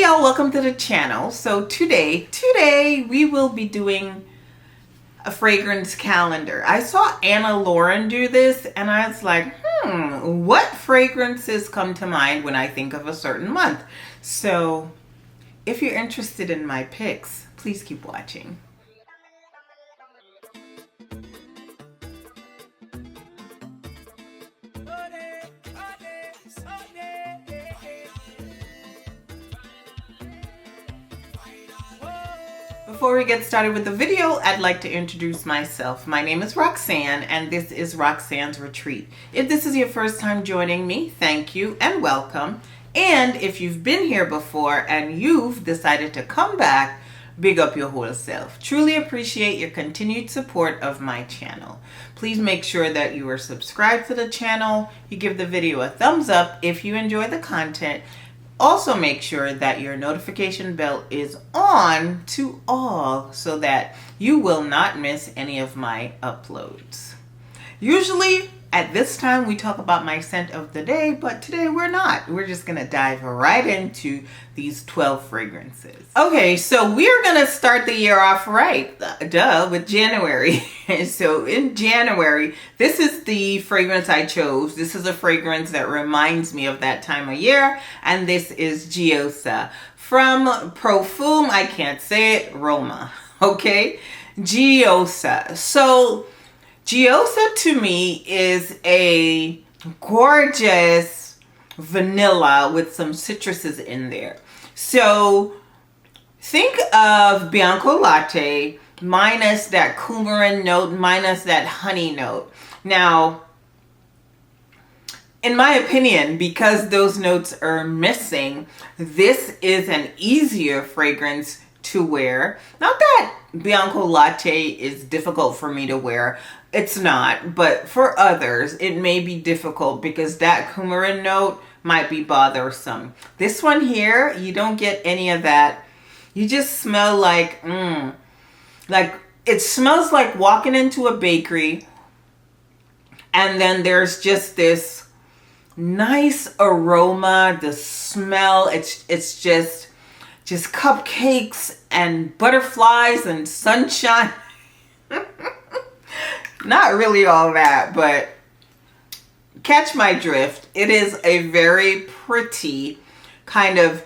y'all, welcome to the channel. So today we will be doing a fragrance calendar. I saw Anna Lauren do this and I was like, what fragrances come to mind when I think of a certain month? So if you're interested in my picks, please keep watching. Before we get started with the video, I'd like to introduce myself. My name is Roxanne and this is Roxanne's Retreat. If this is your first time joining me, thank you and welcome. And if you've been here before and you've decided to come back, big up your whole self. Truly appreciate your continued support of my channel. Please make sure that you are subscribed to the channel. You give the video a thumbs up if you enjoy the content. Also make sure that your notification bell is on to all so that you will not miss any of my uploads. Usually at this time we talk about my scent of the day, but today we're not. We're just gonna dive right into these 12 fragrances. Okay, so we're gonna start the year off right, with January. So in January, this is the fragrance I chose. This is a fragrance that reminds me of that time of year, and this is GIOISA from Parfum, I can't say it, Roma, okay? GIOISA. So GIOISA to me is a gorgeous vanilla with some citruses in there. So think of Bianco Latte minus that coumarin note, minus that honey note. Now, in my opinion, because those notes are missing, this is an easier fragrance to wear. Not that Bianco Latte is difficult for me to wear. It's not, but for others, it may be difficult because that coumarin note might be bothersome. This one here, you don't get any of that. You just smell like it smells like walking into a bakery and then there's just this nice aroma, the smell, it's just cupcakes and butterflies and sunshine. Not really all that, but catch my drift. It is a very pretty kind of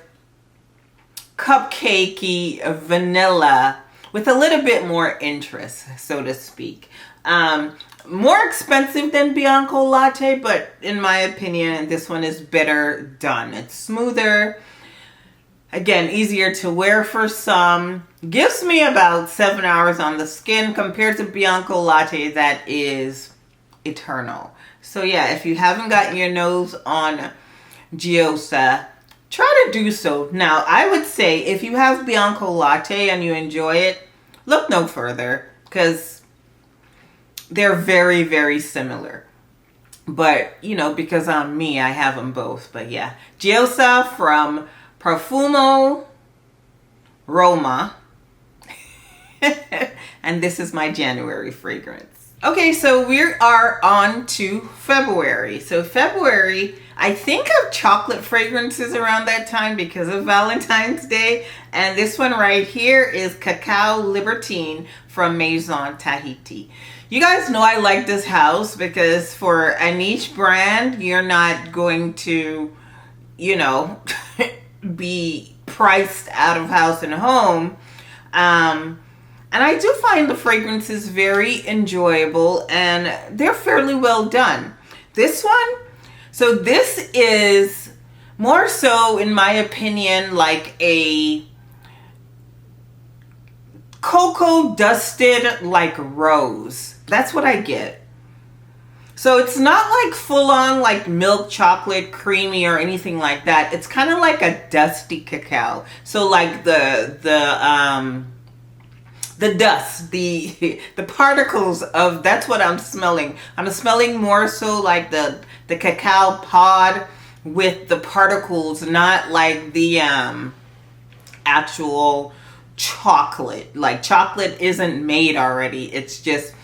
cupcakey vanilla with a little bit more interest, so to speak. More expensive than Bianco Latte, but in my opinion, this one is better done. It's smoother. Again, easier to wear for some. Gives me about 7 hours on the skin compared to Bianco Latte that is eternal. So yeah, if you haven't got your nose on GIOISA, try to do so. Now, I would say if you have Bianco Latte and you enjoy it, look no further because they're very, very similar. But, you know, because I'm me, I have them both. But yeah, GIOISA from Profumo Roma. And this is my January fragrance. Okay, so we are on to February. So February, I think of chocolate fragrances around that time because of Valentine's Day. And this one right here is Cacao Libertine from Maison Tahiti. You guys know I like this house because for a niche brand, you're not going to, you know, be priced out of house and home. And I do find the fragrances very enjoyable and they're fairly well done. This one, so this is more so, in my opinion, like a cocoa dusted like rose. That's what I get. So it's not like full on like milk chocolate creamy or anything like that. It's kind of like a dusty cacao. So like the dust, the particles of, that's what I'm smelling. I'm smelling more so like the cacao pod with the particles, not like the actual chocolate. Like chocolate isn't made already. It's just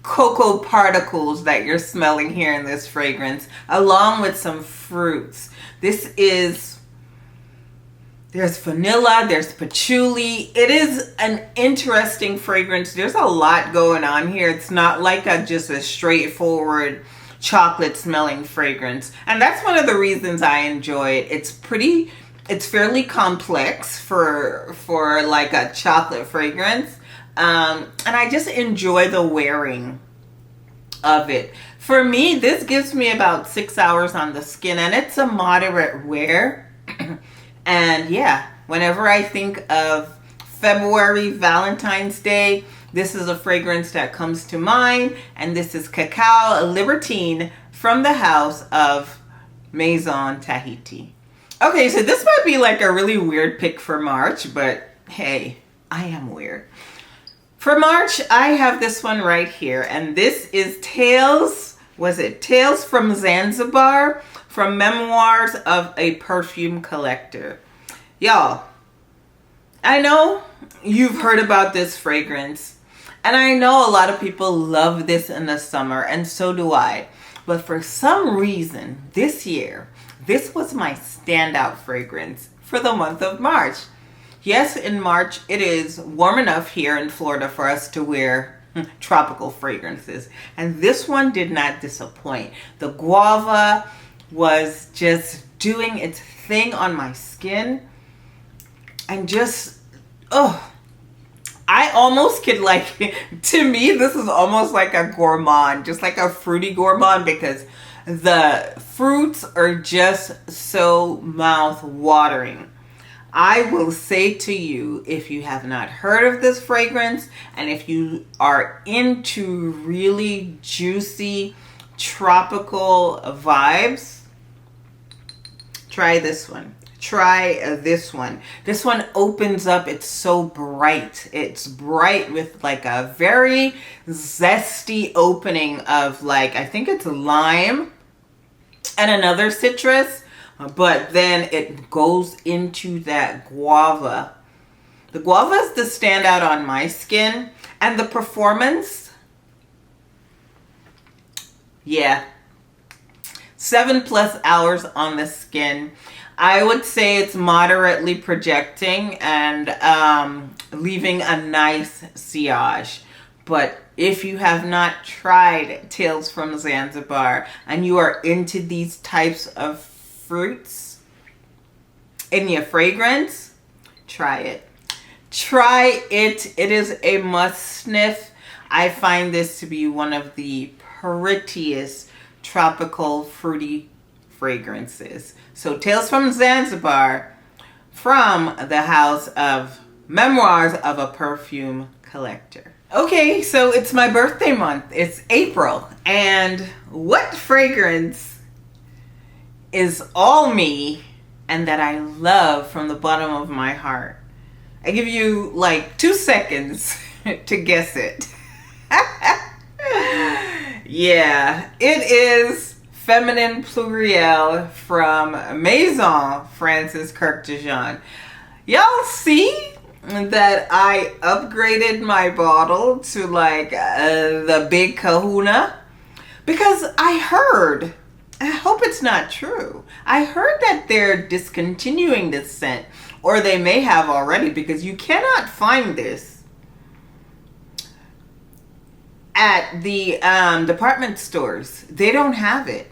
cocoa particles that you're smelling here in this fragrance, along with some fruits. This is There's vanilla, there's patchouli. It is an interesting fragrance. There's a lot going on here. It's not like just a straightforward chocolate smelling fragrance. And that's one of the reasons I enjoy it. It's fairly complex for like a chocolate fragrance. And I just enjoy the wearing of it. For me, this gives me about 6 hours on the skin, and it's a moderate wear. And yeah, whenever I think of February, Valentine's Day, this is a fragrance that comes to mind. And this is Cacao Libertine from the house of Maison Tahiti. Okay, so this might be like a really weird pick for March, but hey, I am weird. For March, I have this one right here, and this is Tales from Zanzibar, from Memoirs of a Perfume Collector. Y'all, I know you've heard about this fragrance, and I know a lot of people love this in the summer, and so do I. But for some reason, this year, this was my standout fragrance for the month of March. Yes, in March, it is warm enough here in Florida for us to wear tropical fragrances. And this one did not disappoint. The guava was just doing its thing on my skin. And just, oh, I almost could like, to me, this is almost like a gourmand, just like a fruity gourmand, because the fruits are just so mouth-watering. I will say to you, if you have not heard of this fragrance, and if you are into really juicy tropical vibes, try this one. Try this one. This one opens up. It's so bright. It's bright with like a very zesty opening of like, I think it's lime and another citrus. But then it goes into that guava. The guava is the standout on my skin. And the performance, yeah, 7+ hours on the skin. I would say it's moderately projecting and leaving a nice sillage. But if you have not tried Tales from Zanzibar and you are into these types of fruits in your fragrance, try it. Try it. It is a must sniff. I find this to be one of the prettiest tropical fruity fragrances. So Tales from Zanzibar from the house of Memoirs of a Perfume Collector. Okay, so it's my birthday month. It's April. And what fragrance is all me and that I love from the bottom of my heart? I give you like 2 seconds to guess it. Yeah, it is Feminine Pluriel from Maison Francis Kirk de Jean. Y'all see that I upgraded my bottle to like the big kahuna? Because I hope it's not true. I heard that they're discontinuing this scent, or they may have already, because you cannot find this at the department stores. They don't have it.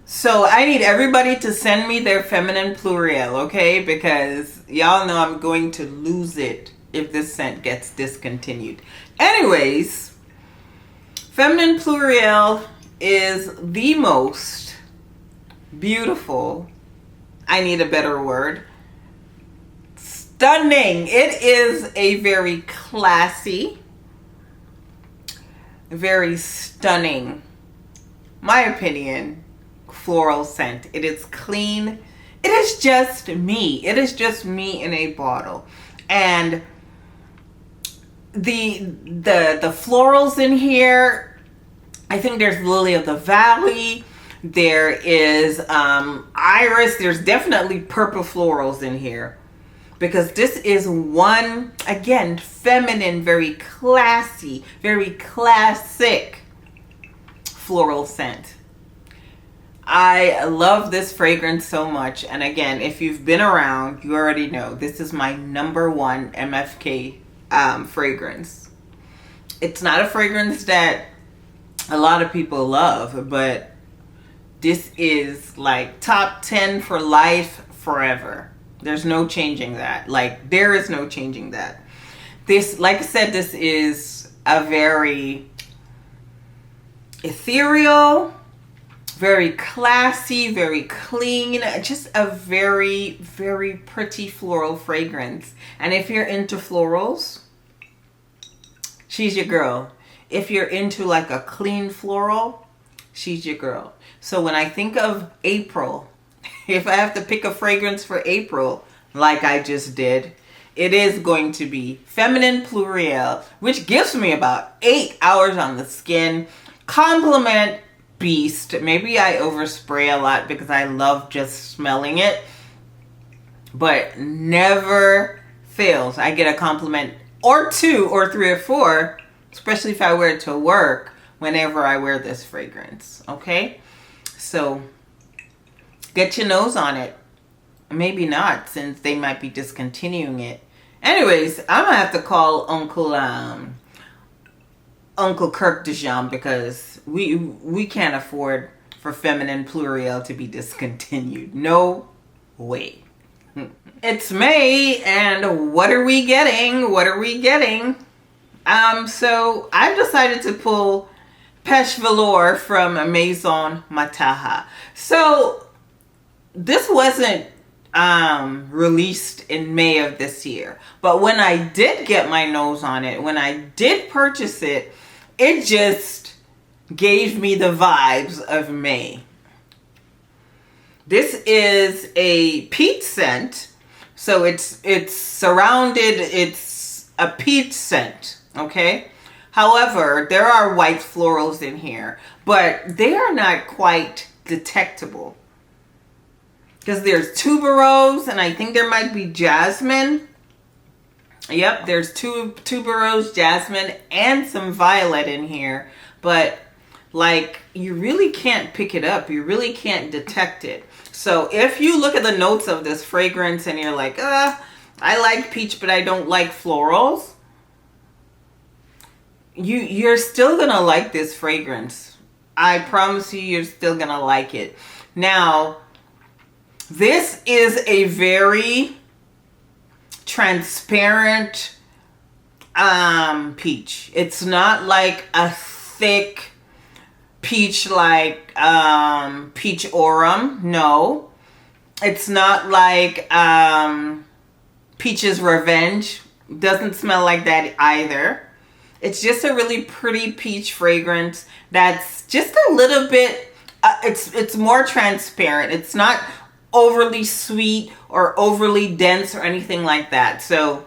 So I need everybody to send me their Feminine Pluriel, okay? Because y'all know I'm going to lose it if this scent gets discontinued. Anyways, Feminine Pluriel is the most beautiful, I need a better word, stunning. It is a very classy, very stunning, my opinion, floral scent. It is clean. It is just me. It is just me in a bottle. And the florals in here, I think there's Lily of the Valley. There is iris. There's definitely purple florals in here. Because this is one, again, feminine, very classy, very classic floral scent. I love this fragrance so much. And again, if you've been around, you already know this is my #1 MFK fragrance. It's not a fragrance that a lot of people love, but this is like top 10 for life, forever. There's no changing that. Like, there is no changing that. This, like I said, this is a very ethereal, very classy, very clean, just a very, very pretty floral fragrance. And if you're into florals, she's your girl. If you're into like a clean floral, she's your girl. So when I think of April, if I have to pick a fragrance for April, like I just did, it is going to be Feminine Pluriel, which gives me about 8 hours on the skin. Compliment beast. Maybe I overspray a lot because I love just smelling it, but never fails. I get a compliment or 2 or 3 or 4, especially if I wear it to work, whenever I wear this fragrance. Okay, so get your nose on it. Maybe not, since they might be discontinuing it. Anyways, I'm gonna have to call Uncle Kirk DeJean, because we can't afford for Feminine Pluriel to be discontinued. No way. It's May, and what are we getting? What are we getting? So I've decided to pull Peche Velours from Maison Mataha. So this wasn't released in May of this year, but when I did get my nose on it, when I did purchase it, it just gave me the vibes of May. This is a peach scent, so it's surrounded, it's a peach scent, okay? However, there are white florals in here, but they are not quite detectable, because there's tuberose, and I think there might be jasmine. Yep, there's tuberose, jasmine, and some violet in here. But like, you really can't pick it up. You really can't detect it. So if you look at the notes of this fragrance and you're like, I like peach, but I don't like florals, you're still gonna like this fragrance. I promise you, you're still gonna like it. Now, this is a very transparent peach. It's not like a thick peach like peach aurum. No, it's not like Peach's Revenge. Doesn't smell like that either. It's just a really pretty peach fragrance that's just a little bit it's more transparent. It's not overly sweet or overly dense or anything like that. So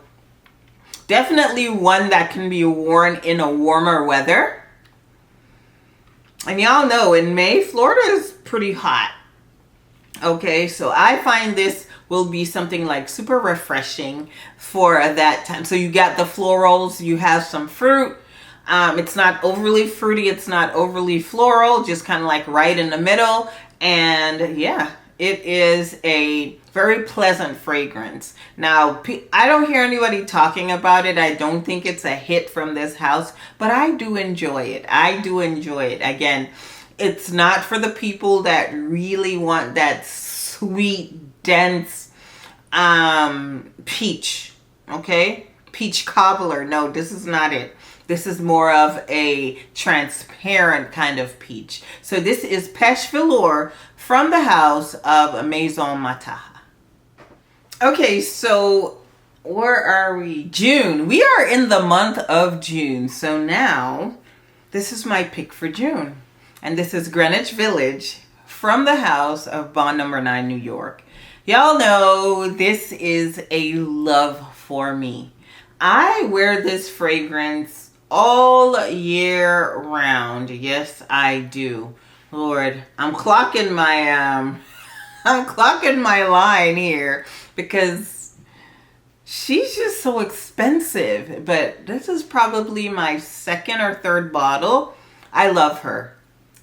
definitely one that can be worn in a warmer weather. And y'all know in May, Florida is pretty hot. Okay, so I find this will be something like super refreshing for that time. So you got the florals, you have some fruit. It's not overly fruity, it's not overly floral, just kind of like right in the middle. And yeah, it is a very pleasant fragrance. Now, I don't hear anybody talking about it. I don't think it's a hit from this house, but I do enjoy it. I do enjoy it. Again, it's not for the people that really want that sweet, dense peach, okay? Peach cobbler. No, this is not it. This is more of a transparent kind of peach. So this is Peche Velours from the house of Maison Mataha. Okay, so where are we? June. We are in the month of June. So now, this is my pick for June. And this is Greenwich Village from the house of Bond Number 9, New York. Y'all know this is a love for me. I wear this fragrance all year round. Yes, I do. Lord, I'm clocking my line here because she's just so expensive. But this is probably my second or third bottle. I love her.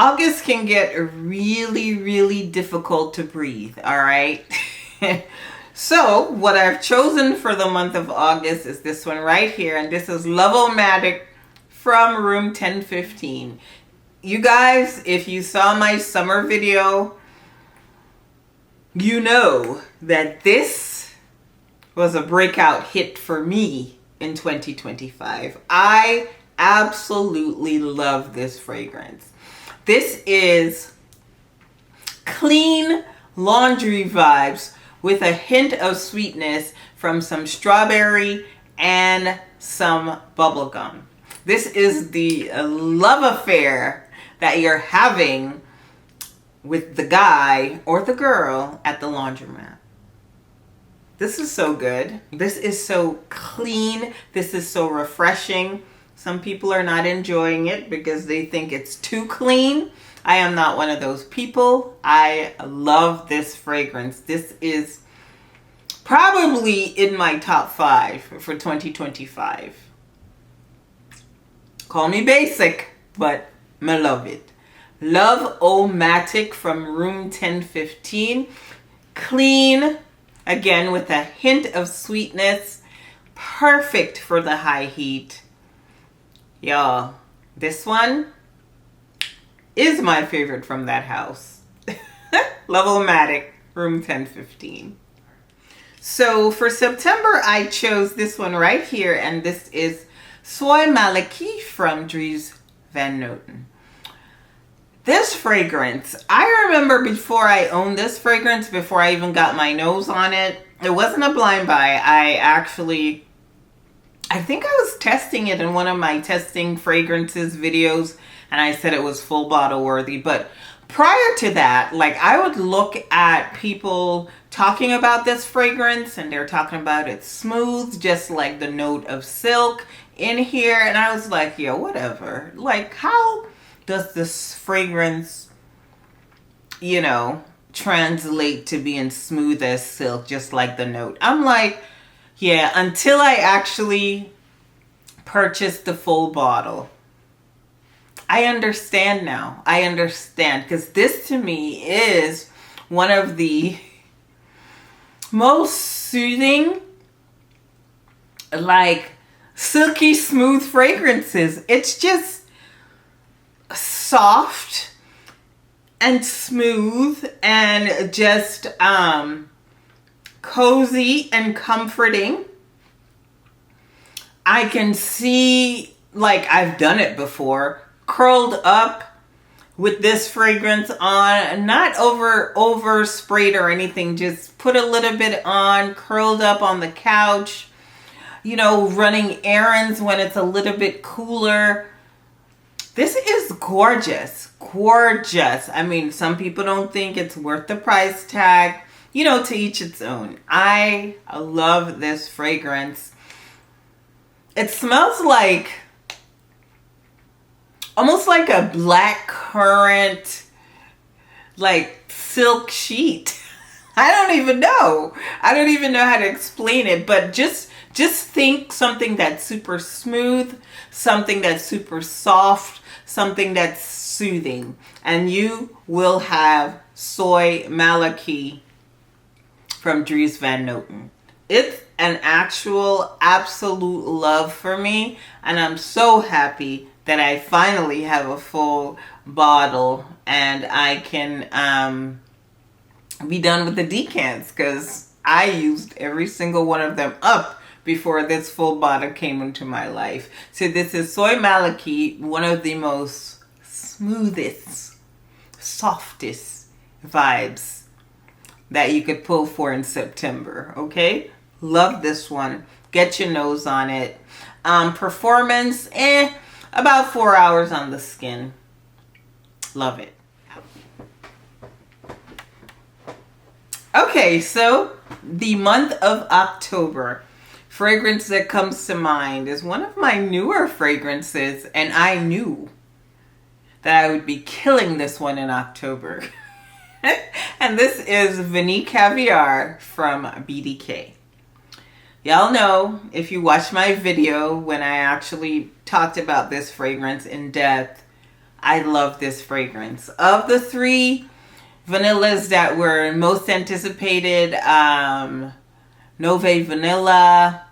August can get really, really difficult to breathe, all right? So what I've chosen for the month of August is this one right here, and this is LOVE-O-MATIC from room 1015. You guys, if you saw my summer video, you know that this was a breakout hit for me in 2025. I absolutely love this fragrance. This is clean laundry vibes with a hint of sweetness from some strawberry and some bubblegum. This is the love affair that you're having with the guy or the girl at the laundromat. This is so good. This is so clean. This is so refreshing. Some people are not enjoying it because they think it's too clean. I am not one of those people. I love this fragrance. This is probably in my top 5 for 2025. Call me basic, but I love it. LOVE-O-MATIC from room 1015. Clean, again with a hint of sweetness. Perfect for the high heat. Y'all, this one is my favorite from that house. LOVE-O-MATIC, room 1015. So for September, I chose this one right here, and this is Soy Malaki from Dries Van Noten. This fragrance, I remember before I owned this fragrance, before I even got my nose on it, it wasn't a blind buy. I think I was testing it in one of my testing fragrances videos, and I said it was full bottle worthy. But prior to that, like, I would look at people talking about this fragrance, and they're talking about it smooth, just like the note of silk in here. And I was like, yeah, whatever. Like, how does this fragrance, you know, translate to being smooth as silk, just like the note? I'm like, yeah, until I actually purchased the full bottle. I understand now. I understand, because this to me is one of the most soothing, like, silky smooth fragrances. It's just soft and smooth and just cozy and comforting. I can see, like, I've done it before, curled up with this fragrance on, not over sprayed or anything, just put a little bit on, curled up on the couch, you know, running errands when it's a little bit cooler. This is gorgeous, gorgeous. I mean, some people don't think it's worth the price tag. You know, to each its own. I love this fragrance. It smells like, almost like a black currant, like, silk sheet. I don't even know. I don't even know how to explain it, but just think something that's super smooth, something that's super soft, something that's soothing, and you will have Soy Malaki from Dries Van Noten. It's an actual absolute love for me, and I'm so happy that I finally have a full bottle and I can be done with the decants, because I used every single one of them up before this full bottle came into my life. So this is Soy Malaki, one of the most smoothest, softest vibes that you could pull for in September, okay? Love this one. Get your nose on it. Performance, about 4 hours on the skin. Love it. Okay, so the month of October. Fragrance that comes to mind is one of my newer fragrances, and I knew that I would be killing this one in October. And this is Vanille Caviar from BDK. Y'all know, if you watch my video when I actually talked about this fragrance in depth, I love this fragrance. Of the three vanillas that were most anticipated, Nove Vanilla,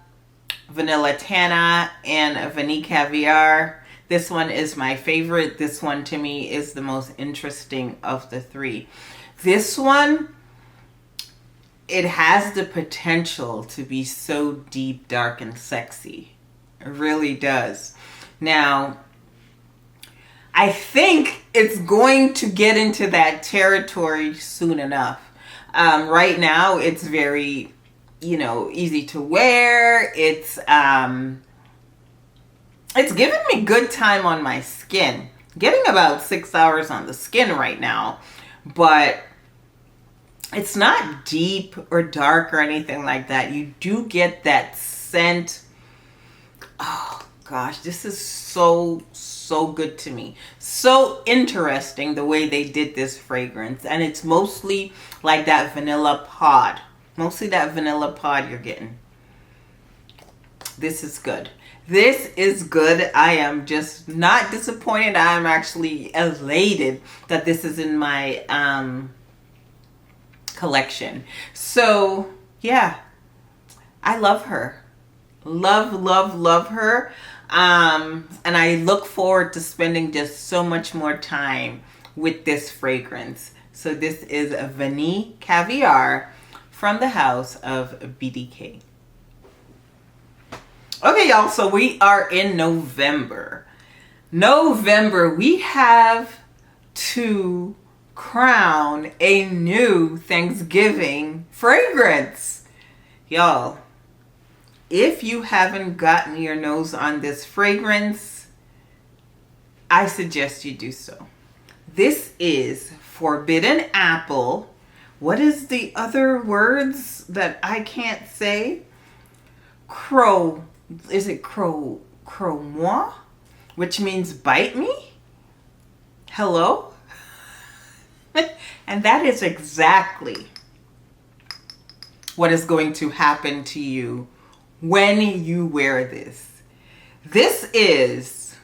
Vanilla Tana, and Vanille Caviar, this one is my favorite. This one to me is the most interesting of the three. This one, it has the potential to be so deep, dark, and sexy. It really does. Now, I think it's going to get into that territory soon enough. Right now, it's very, easy to wear. It's giving me good time on my skin. Getting about 6 hours on the skin right now, but it's not deep or dark or anything like that. You do get that scent. Oh gosh, this is so good to me. So interesting the way they did this fragrance. And it's mostly like that vanilla pod. Mostly that vanilla pod you're getting. This is good. This is good. I am just not disappointed. I'm actually elated that this is in my collection. So yeah, I love her. Love her. And I look forward to spending just so much more time with this fragrance. So this is a Vanille Caviar from the house of BDK. Okay, y'all, so we are in November. We have to crown a new Thanksgiving fragrance. Y'all, if you haven't gotten your nose on this fragrance, I suggest you do so. This is Forbidden Apple. What is the other words that I can't say? Croqueux, which means bite me? Hello? And that is exactly what is going to happen to you when you wear this. This is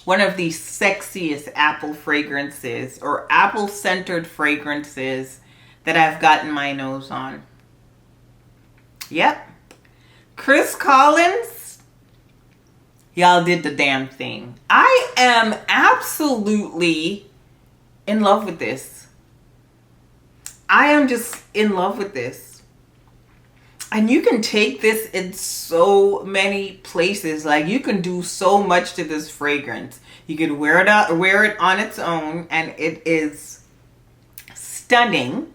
one of the sexiest apple fragrances or apple centered fragrances that I've gotten my nose on. Yep. Chris Collins, y'all did the damn thing. I am absolutely in love with this. I am just in love with this. And you can take this in so many places. Like, you can do so much to this fragrance. You can wear it on its own, and it is stunning.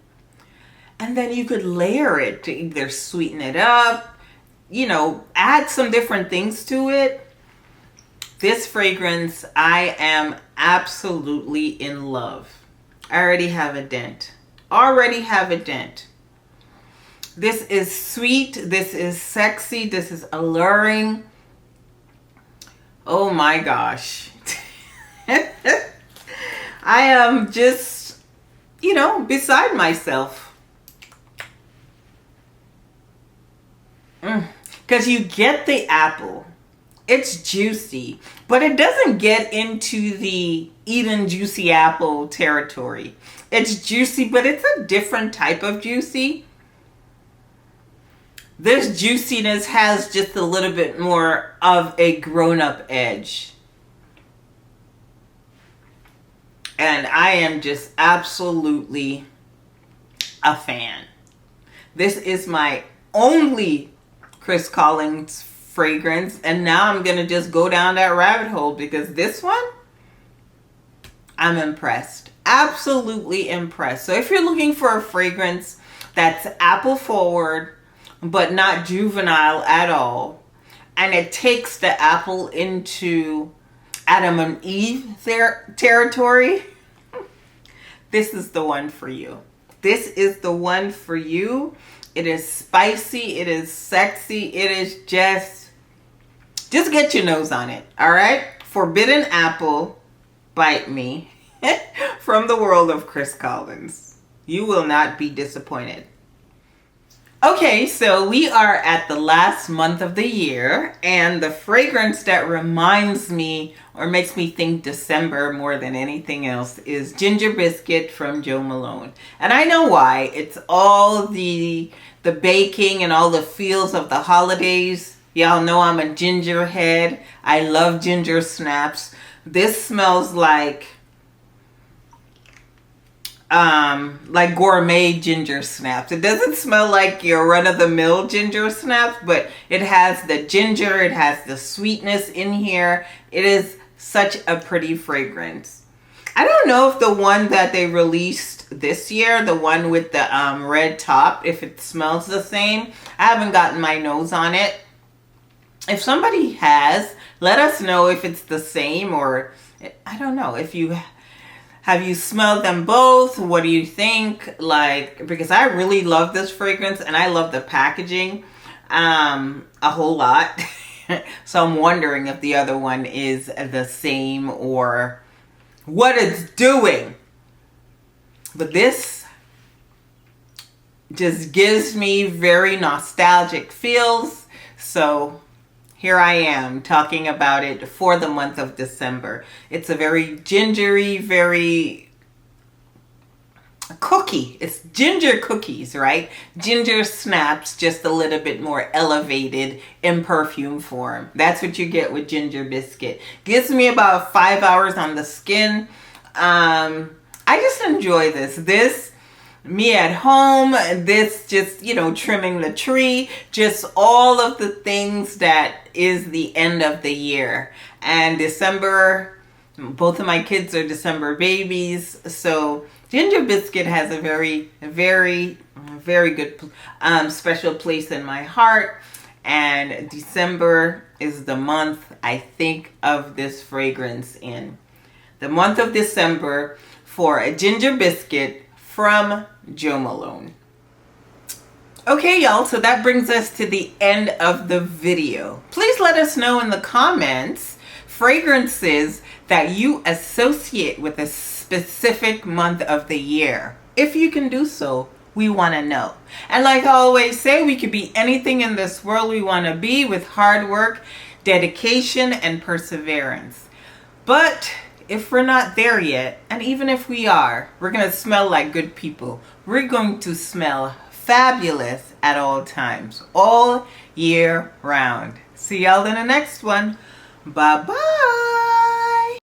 And then you could layer it to either sweeten it up, add some different things to it. This fragrance, I am absolutely in love. I already have a dent. This is sweet. This is sexy. This is alluring. Oh my gosh. I am just, beside myself. Because you get the apple. It's juicy, but it doesn't get into the eating juicy apple territory. It's juicy, but it's a different type of juicy. This juiciness has just a little bit more of a grown-up edge. And I am just absolutely a fan. This is my only Chris Collins fragrance, and now I'm gonna just go down that rabbit hole because this one, I'm impressed. Absolutely impressed. So if you're looking for a fragrance that's apple forward but not juvenile at all, and it takes the apple into Adam and Eve territory, this is the one for you. This is the one for you. It is spicy. It is sexy. It is just get your nose on it. All right. Forbidden Apple, Bite Me, from the world of Chris Collins. You will not be disappointed. Okay, so we are at the last month of the year, and the fragrance that reminds me or makes me think December more than anything else is Ginger Biscuit from Jo Malone. And I know why. It's all the baking and all the feels of the holidays. Y'all know I'm a ginger head. I love ginger snaps. This smells like gourmet ginger snaps. It doesn't smell like your run-of-the-mill ginger snaps, but it has the ginger, it has the sweetness in here. It is such a pretty fragrance. I don't know if the one that they released this year, the one with the red top, if it smells the same. I haven't gotten my nose on it. If somebody has, let us know if it's the same, or I don't know if you have you smelled them both. What do you think? Like, because I really love this fragrance and I love the packaging a whole lot. So I'm wondering if the other one is the same or what it's doing. But this just gives me very nostalgic feels. So here I am talking about it for the month of December. It's a very gingery, very cookie. It's ginger cookies, right? Ginger snaps, just a little bit more elevated in perfume form. That's what you get with Ginger Biscuit. Gives me about 5 hours on the skin. I just enjoy this. Me at home, this just, you know, trimming the tree, just all of the things that is the end of the year. And December, both of my kids are December babies, so Ginger Biscuit has a very, very, very good special place in my heart. And December is the month I think of this fragrance in. The month of December for a Ginger Biscuit from Jo Malone. Okay, y'all, so that brings us to the end of the video. Please let us know in the comments fragrances that you associate with a specific month of the year. If you can do so, we want to know. And like I always say, we could be anything in this world we want to be with hard work, dedication, and perseverance. But if we're not there yet, and even if we are, we're going to smell like good people. We're going to smell fabulous at all times, all year round. See y'all in the next one. Bye-bye.